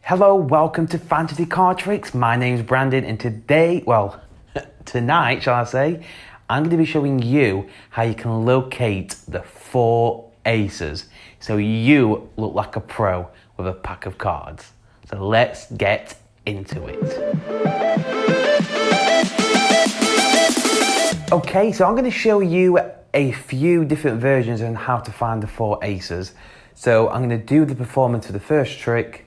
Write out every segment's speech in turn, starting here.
Hello, welcome to Fantasy Card Tricks. My name's Brandon and tonight, shall I say, I'm going to be showing you how you can locate the 4 aces so you look like a pro with a pack of cards. So let's get into it. Okay, so I'm going to show you a few different versions on how to find the 4 aces. So I'm going to do the performance for the first trick,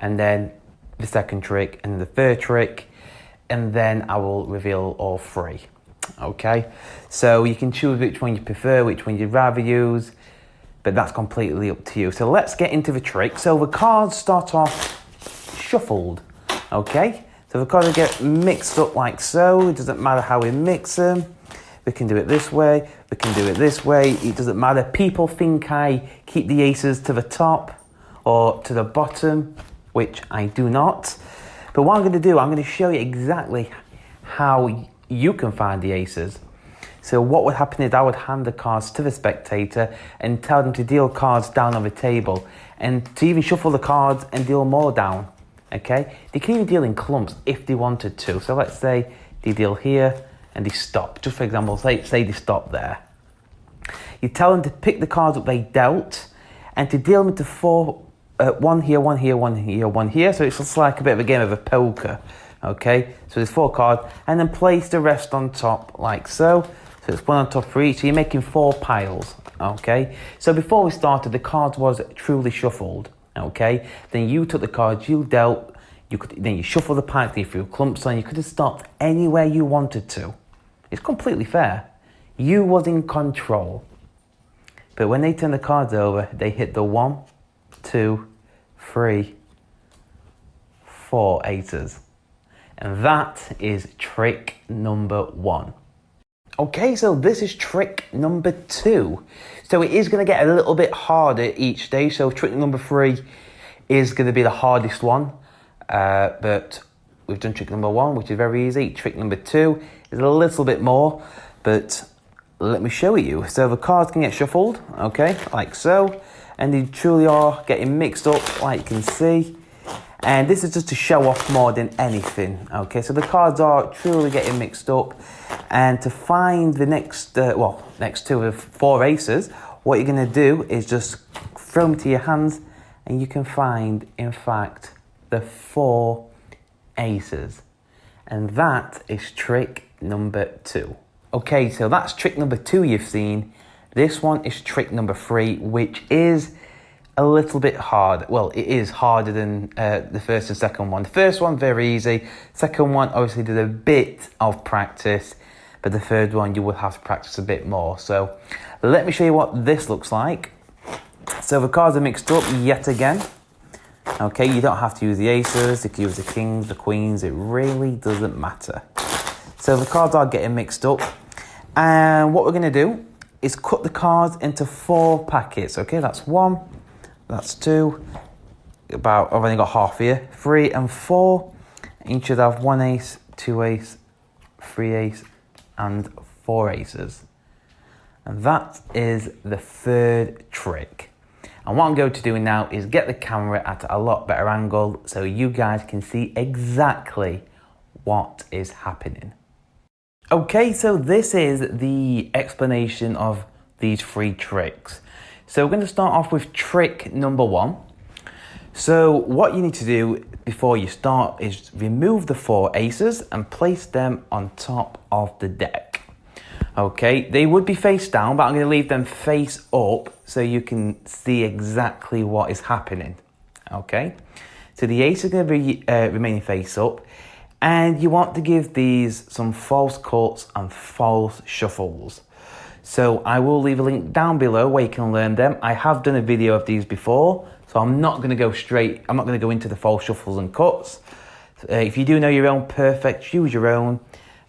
and then the second trick, and then the third trick, and then I will reveal all 3. Okay, so you can choose which one you prefer, which one you'd rather use, but that's completely up to you. So let's get into the trick. So the cards start off shuffled, okay? So the cards get mixed up like so. It doesn't matter how we mix them. We can do it this way, we can do it this way. It doesn't matter. People think I keep the aces to the top or to the bottom, which I do not. But what I'm going to do, I'm going to show you exactly how you can find the aces. So what would happen is I would hand the cards to the spectator and tell them to deal cards down on the table and to even shuffle the cards and deal more down, okay? They can even deal in clumps if they wanted to. So let's say they deal here and they stop. Just for example, say they stop there. You tell them to pick the cards that they dealt and to deal them into 4, one here, one here, one here, one here. So it's just like a bit of a game of a poker, okay? So there's 4 cards, and then place the rest on top like so. So it's 1 on top for each, so you're making 4 piles, okay? So before we started, the cards was truly shuffled, okay? Then you took the cards you dealt, then you shuffle the pack, then you threw clumps on, you could have stopped anywhere you wanted to. It's completely fair. You was in control. But when they turn the cards over, they hit the 1, 2, 3, 4 aces. And that is trick number 1. Okay, so this is trick number 2. So it is going to get a little bit harder each day. So trick number 3 is going to be the hardest one. But we've done trick number 1, which is very easy. Trick number 2 is a little bit more, but let me show you. So the cards can get shuffled, okay, like so. And they truly are getting mixed up, like you can see. And this is just to show off more than anything, okay? So the cards are truly getting mixed up. And to find the next 2 of 4 aces, what you're gonna do is just throw them to your hands and you can find, in fact, the 4 aces. And that is trick number 2. Okay, so that's trick number 2 you've seen. This one is trick number 3, which is a little bit hard. Well, it is harder than the first and second one. The first one, very easy. Second one, obviously, did a bit of practice. But the third one, you will have to practice a bit more. So let me show you what this looks like. So the cards are mixed up yet again. Okay, you don't have to use the aces. You can use the kings, the queens. It really doesn't matter. So the cards are getting mixed up. And what we're going to do is cut the cards into 4 packets. Okay, that's 1, that's 2, I've only got half here, 3 and 4. And you should have 1 ace, 2 ace, 3 ace, and 4 aces. And that is the 3rd trick. And what I'm going to do now is get the camera at a lot better angle so you guys can see exactly what is happening. Okay, so this is the explanation of these 3 tricks. So we're going to start off with trick number 1. So what you need to do before you start is remove the 4 aces and place them on top of the deck. Okay, they would be face down, but I'm going to leave them face up so you can see exactly what is happening. Okay, so the ace is going to be remaining face up. And you want to give these some false cuts and false shuffles. So I will leave a link down below where you can learn them. I have done a video of these before, so I'm not going to go into the false shuffles and cuts. If you do know your own, perfect, use your own.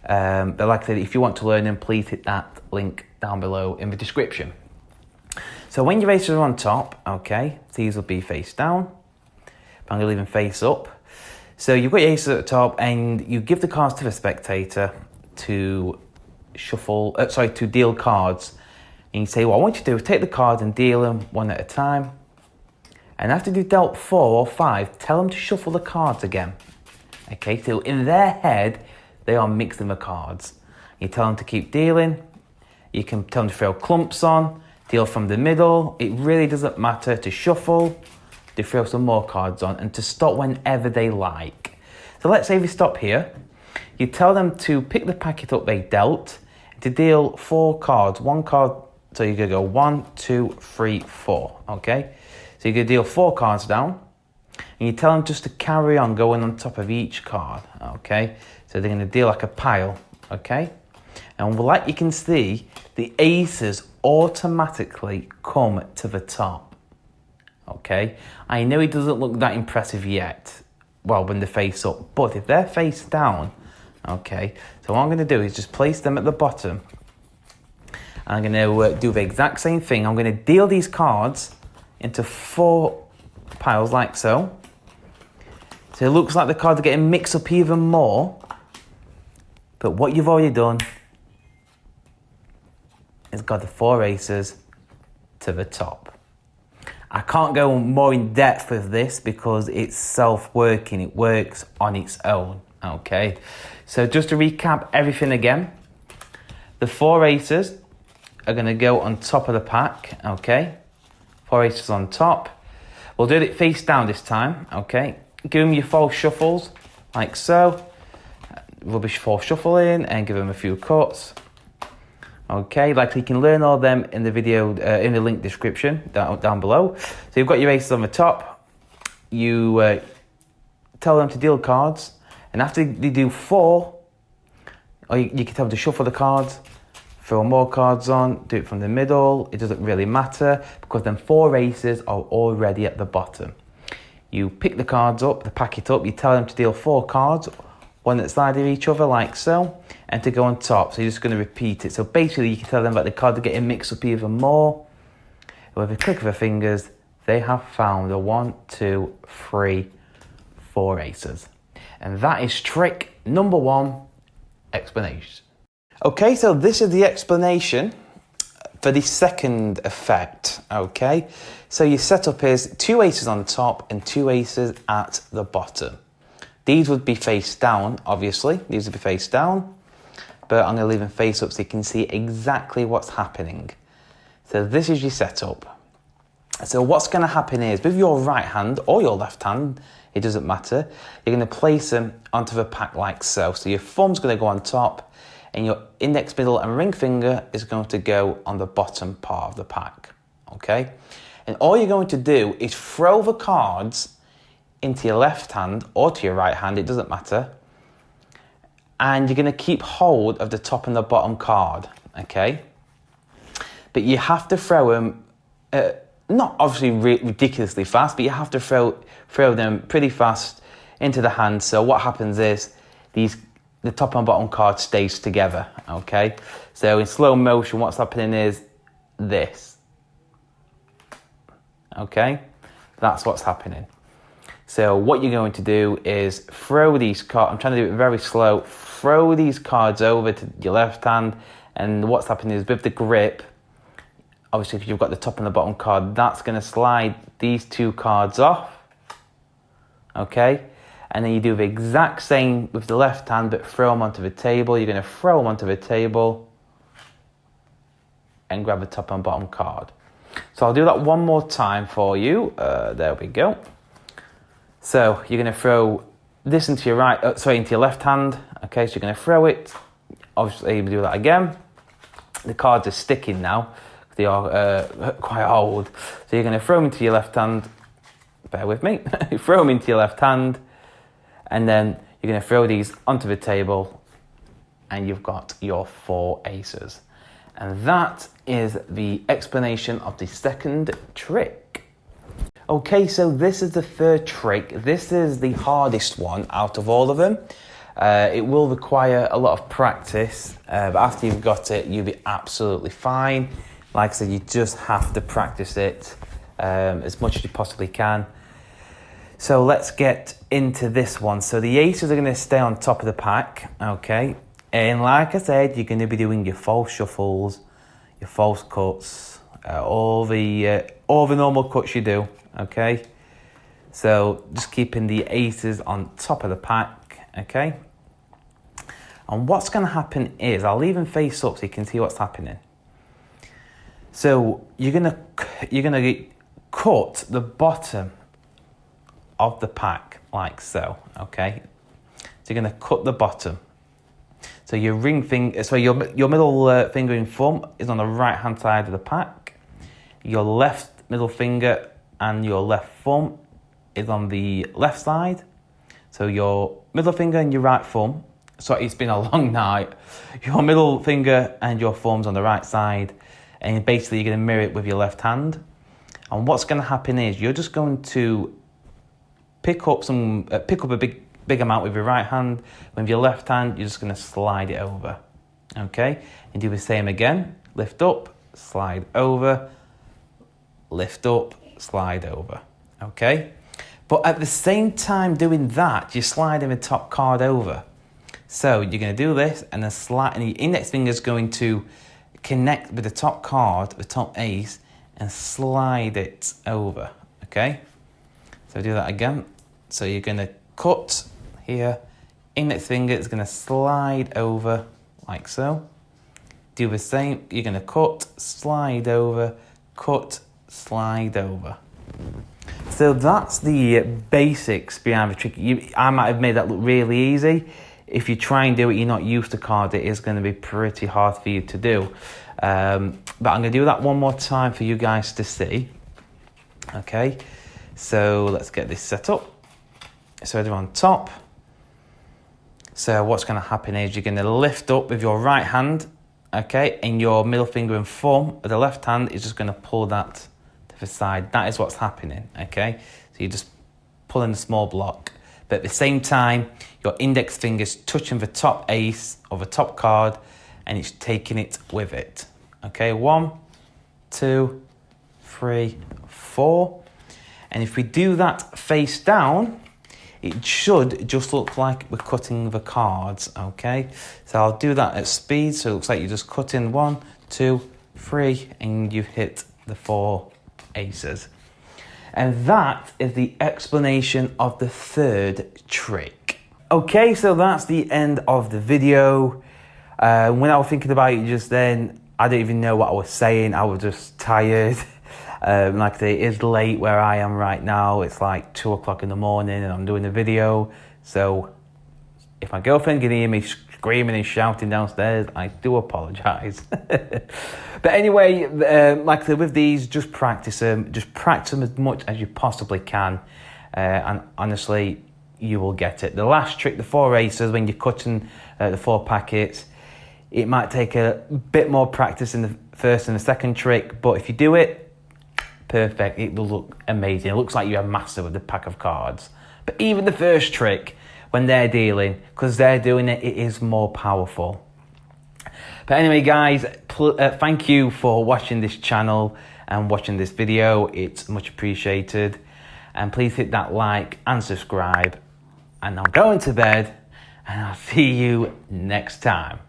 But like I said, if you want to learn them, please hit that link down below in the description. So when your aces are on top, okay, these will be face down. But I'm going to leave them face up. So you've got your aces at the top and you give the cards to the spectator to deal cards. And you say, what I want you to do is take the cards and deal them one at a time. And after you've dealt 4 or 5, tell them to shuffle the cards again. Okay, so in their head, they are mixing the cards. You tell them to keep dealing. You can tell them to throw clumps on, deal from the middle. It really doesn't matter to shuffle, to throw some more cards on, and to stop whenever they like. So let's say we stop here. You tell them to pick the packet up they dealt, to deal 4 cards. 1 card, so you're gonna go 1, 2, 3, 4, okay? So you're gonna deal 4 cards down, and you tell them just to carry on going on top of each card, okay? So they're gonna deal like a pile, okay? And like you can see, the aces automatically come to the top, okay? I know it doesn't look that impressive yet, well, when they're face up, but if they're face down, okay, so what I'm gonna do is just place them at the bottom. I'm gonna do the exact same thing. I'm gonna deal these cards into 4 piles like so. So it looks like the cards are getting mixed up even more, but what you've already done is got the 4 aces to the top. I can't go more in depth with this because it's self-working, it works on its own, okay? So just to recap everything again, the 4 aces are gonna go on top of the pack, okay? 4 aces on top. We'll do it face down this time, okay? Give them your false shuffles, like so. Rubbish false shuffling and give them a few cuts. Okay, like you can learn all them in the video, in the link description down below. So you've got your aces on the top. You tell them to deal cards, and after they do 4, or you can tell them to shuffle the cards, throw more cards on, do it from the middle. It doesn't really matter because then 4 aces are already at the bottom. You pick the cards up, the packet up. You tell them to deal 4 cards, one at the side of each other like so, and to go on top. So you're just going to repeat it. So basically you can tell them that the cards are getting mixed up even more. With a click of the fingers, they have found a 1, 2, 3, 4 aces. And that is trick number 1, explanation. Okay, so this is the explanation for the second effect, okay? So your setup is 2 aces on top and 2 aces at the bottom. These would be face down, obviously. These would be face down, but I'm gonna leave them face up so you can see exactly what's happening. So this is your setup. So what's gonna happen is, with your right hand or your left hand, it doesn't matter, you're gonna place them onto the pack like so. So your thumb's gonna go on top, and your index, middle, and ring finger is going to go on the bottom part of the pack, okay? And all you're going to do is throw the cards into your left hand or to your right hand, it doesn't matter. And you're gonna keep hold of the top and the bottom card, okay? But you have to throw them, not obviously ridiculously fast, but you have to throw them pretty fast into the hand. So what happens is the top and bottom card stays together, okay? So in slow motion, what's happening is this, okay? That's what's happening. So what you're going to do is throw these cards, I'm trying to do it very slow, throw these cards over to your left hand, and what's happening is with the grip, obviously if you've got the top and the bottom card, that's gonna slide these 2 cards off, okay? And then you do the exact same with the left hand, but throw them onto the table. You're gonna throw them onto the table and grab the top and bottom card. So I'll do that one more time for you. There we go. So you're gonna throw this into your into your left hand. Okay, so you're gonna throw it. Obviously, you do that again. The cards are sticking now. They are quite old. So you're gonna throw them into your left hand. Bear with me. Throw them into your left hand, and then you're gonna throw these onto the table, and you've got your 4 aces. And that is the explanation of the second trick. Okay, so this is the third trick. This is the hardest one out of all of them. It will require a lot of practice, but after you've got it, you'll be absolutely fine. Like I said, you just have to practice it as much as you possibly can. So let's get into this one. So the aces are gonna stay on top of the pack, okay? And like I said, you're gonna be doing your false shuffles, your false cuts, all the normal cuts you do, okay? So just keeping the aces on top of the pack, okay? And what's going to happen is, I'll leave them face up so you can see what's happening. So you're gonna cut the bottom of the pack like so, okay? So you're gonna cut the bottom. So your ring finger, so your middle finger and thumb is on the right hand side of the pack. Your left middle finger and your left thumb is on the left side. So your middle finger and your right thumb. So it's been a long night. Your middle finger and your thumb's on the right side, and basically you're going to mirror it with your left hand. And what's going to happen is you're just going to pick up a big amount with your right hand. With your left hand, you're just going to slide it over. Okay, and do the same again. Lift up, slide over. Lift up, slide over. Okay, but at the same time doing that, you're sliding the top card over. So you're going to do this, and then slide, and your index finger is going to connect with the top card, the top ace, and slide it over. Okay, so do that again. So you're going to cut here, index finger is going to slide over like so. Do the same. You're going to cut, slide over, cut, slide over. So that's the basics behind the trick. I might have made that look really easy. If you try and do it, you're not used to cards, it is going to be pretty hard for you to do. But I'm going to do that one more time for you guys to see. Okay, so let's get this set up. So they're on top. So what's going to happen is you're going to lift up with your right hand, okay, and your middle finger and thumb with the left hand is just going to pull that to the side. That is what's happening, okay? So you're just pulling a small block. But at the same time, your index finger's touching the top ace or the top card, and it's taking it with it. Okay, 1, 2, 3, 4. And if we do that face down, it should just look like we're cutting the cards, okay? So I'll do that at speed, so it looks like you're just cutting 1, 2, 3, and you've hit the 4 aces. And that is the explanation of the third trick. Okay, so that's the end of the video. When I was thinking about it just then, I didn't even know what I was saying. I was just tired. Like I say, it is late where I am right now. It's like 2 o'clock in the morning and I'm doing a video. So if my girlfriend can hear me screaming and shouting downstairs, I do apologise. But anyway, like I said, with these, just practice them. Just practice them as much as you possibly can. And honestly, you will get it. The last trick, the 4 aces, when you're cutting the 4 packets, it might take a bit more practice in the first and the second trick, but if you do it, perfect. It will look amazing. It looks like you're a master with the pack of cards. But even the first trick, when they're dealing, because they're doing it, it is more powerful. But anyway, guys, thank you for watching this channel and watching this video. It's much appreciated. And please hit that like and subscribe. And I'm going to bed, and I'll see you next time.